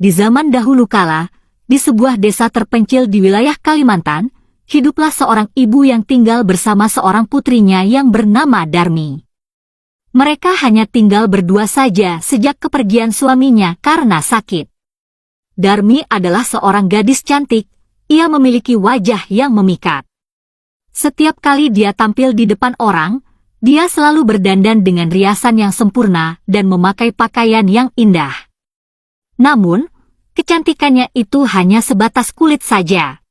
Di zaman dahulu kala, di sebuah desa terpencil di wilayah Kalimantan, hiduplah seorang ibu yang tinggal bersama seorang putrinya yang bernama Darmi. Mereka hanya tinggal berdua saja sejak kepergian suaminya karena sakit. Darmi adalah seorang gadis cantik, ia memiliki wajah yang memikat. Setiap kali dia tampil di depan orang, dia selalu berdandan dengan riasan yang sempurna dan memakai pakaian yang indah. Namun, kecantikannya itu hanya sebatas kulit saja.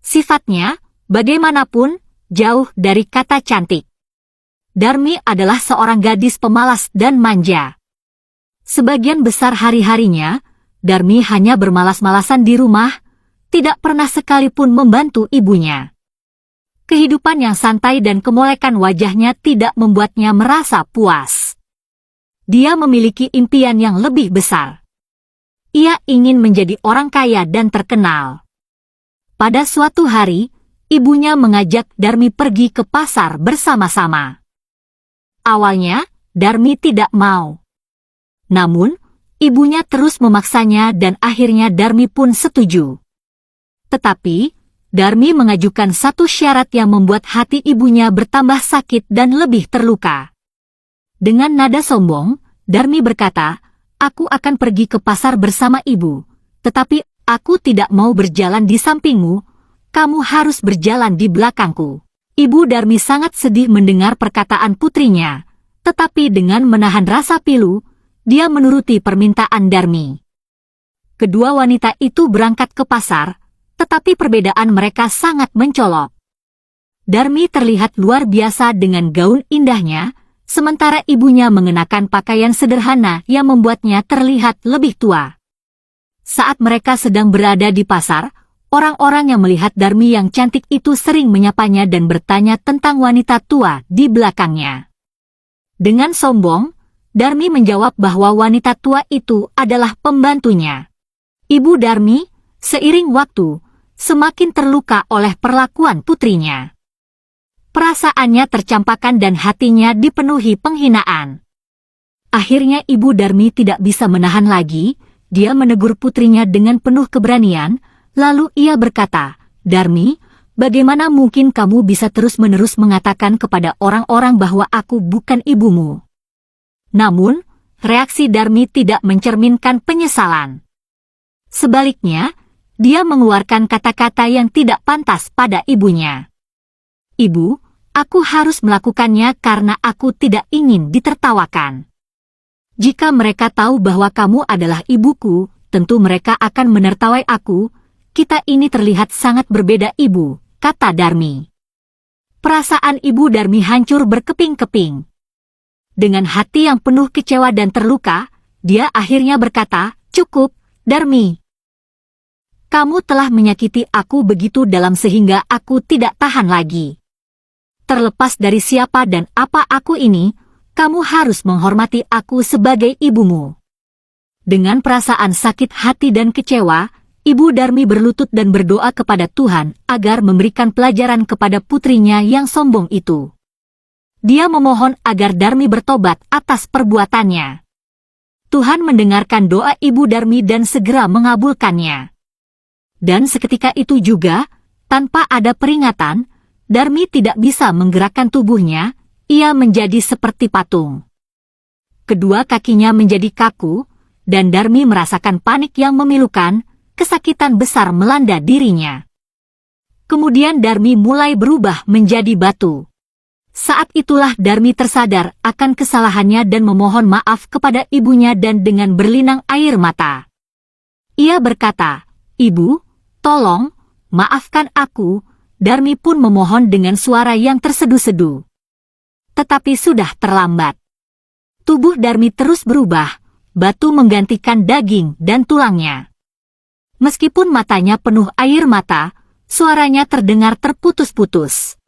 Sifatnya, bagaimanapun, jauh dari kata cantik. Darmi adalah seorang gadis pemalas dan manja. Sebagian besar hari-harinya, Darmi hanya bermalas-malasan di rumah, tidak pernah sekalipun membantu ibunya. Kehidupan yang santai dan kemolekan wajahnya tidak membuatnya merasa puas. Dia memiliki impian yang lebih besar. Ia ingin menjadi orang kaya dan terkenal. Pada suatu hari, ibunya mengajak Darmi pergi ke pasar bersama-sama. Awalnya, Darmi tidak mau. Namun, ibunya terus memaksanya dan akhirnya Darmi pun setuju. Tetapi, Darmi mengajukan satu syarat yang membuat hati ibunya bertambah sakit dan lebih terluka. Dengan nada sombong, Darmi berkata, "Aku akan pergi ke pasar bersama ibu, tetapi aku tidak mau berjalan di sampingmu, kamu harus berjalan di belakangku." Ibu Darmi sangat sedih mendengar perkataan putrinya, tetapi dengan menahan rasa pilu, dia menuruti permintaan Darmi. Kedua wanita itu berangkat ke pasar, tetapi perbedaan mereka sangat mencolok. Darmi terlihat luar biasa dengan gaun indahnya, sementara ibunya mengenakan pakaian sederhana yang membuatnya terlihat lebih tua. Saat mereka sedang berada di pasar, orang-orang yang melihat Darmi yang cantik itu sering menyapanya dan bertanya tentang wanita tua di belakangnya. Dengan sombong, Darmi menjawab bahwa wanita tua itu adalah pembantunya. Ibu Darmi, seiring waktu, semakin terluka oleh perlakuan putrinya. Perasaannya tercampakkan dan hatinya dipenuhi penghinaan. Akhirnya ibu Darmi tidak bisa menahan lagi, dia menegur putrinya dengan penuh keberanian, lalu ia berkata, "Darmi, bagaimana mungkin kamu bisa terus-menerus mengatakan kepada orang-orang bahwa aku bukan ibumu?" Namun, reaksi Darmi tidak mencerminkan penyesalan. Sebaliknya, dia mengeluarkan kata-kata yang tidak pantas pada ibunya. "Ibu, aku harus melakukannya karena aku tidak ingin ditertawakan. Jika mereka tahu bahwa kamu adalah ibuku, tentu mereka akan menertawai aku. Kita ini terlihat sangat berbeda, ibu," kata Darmi. Perasaan ibu Darmi hancur berkeping-keping. Dengan hati yang penuh kecewa dan terluka, dia akhirnya berkata, "Cukup, Darmi. Kamu telah menyakiti aku begitu dalam sehingga aku tidak tahan lagi. Terlepas dari siapa dan apa aku ini, kamu harus menghormati aku sebagai ibumu." Dengan perasaan sakit hati dan kecewa, ibu Darmi berlutut dan berdoa kepada Tuhan agar memberikan pelajaran kepada putrinya yang sombong itu. Dia memohon agar Darmi bertobat atas perbuatannya. Tuhan mendengarkan doa ibu Darmi dan segera mengabulkannya. Dan seketika itu juga, tanpa ada peringatan, Darmi tidak bisa menggerakkan tubuhnya, ia menjadi seperti patung. Kedua kakinya menjadi kaku, dan Darmi merasakan panik yang memilukan, kesakitan besar melanda dirinya. Kemudian Darmi mulai berubah menjadi batu. Saat itulah Darmi tersadar akan kesalahannya dan memohon maaf kepada ibunya dan dengan berlinang air mata. Ia berkata, "Ibu, tolong, maafkan aku." Darmi pun memohon dengan suara yang tersedu-sedu. Tetapi sudah terlambat. Tubuh Darmi terus berubah, batu menggantikan daging dan tulangnya. Meskipun matanya penuh air mata, suaranya terdengar terputus-putus.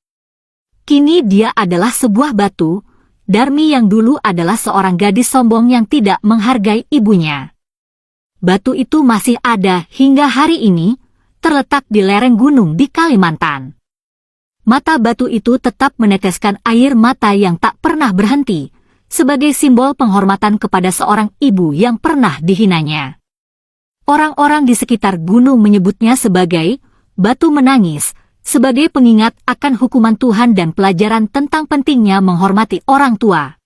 Kini dia adalah sebuah batu, Darmi yang dulu adalah seorang gadis sombong yang tidak menghargai ibunya. Batu itu masih ada hingga hari ini, terletak di lereng gunung di Kalimantan. Mata batu itu tetap meneteskan air mata yang tak pernah berhenti, sebagai simbol penghormatan kepada seorang ibu yang pernah dihinanya. Orang-orang di sekitar gunung menyebutnya sebagai batu menangis, sebagai pengingat akan hukuman Tuhan dan pelajaran tentang pentingnya menghormati orang tua.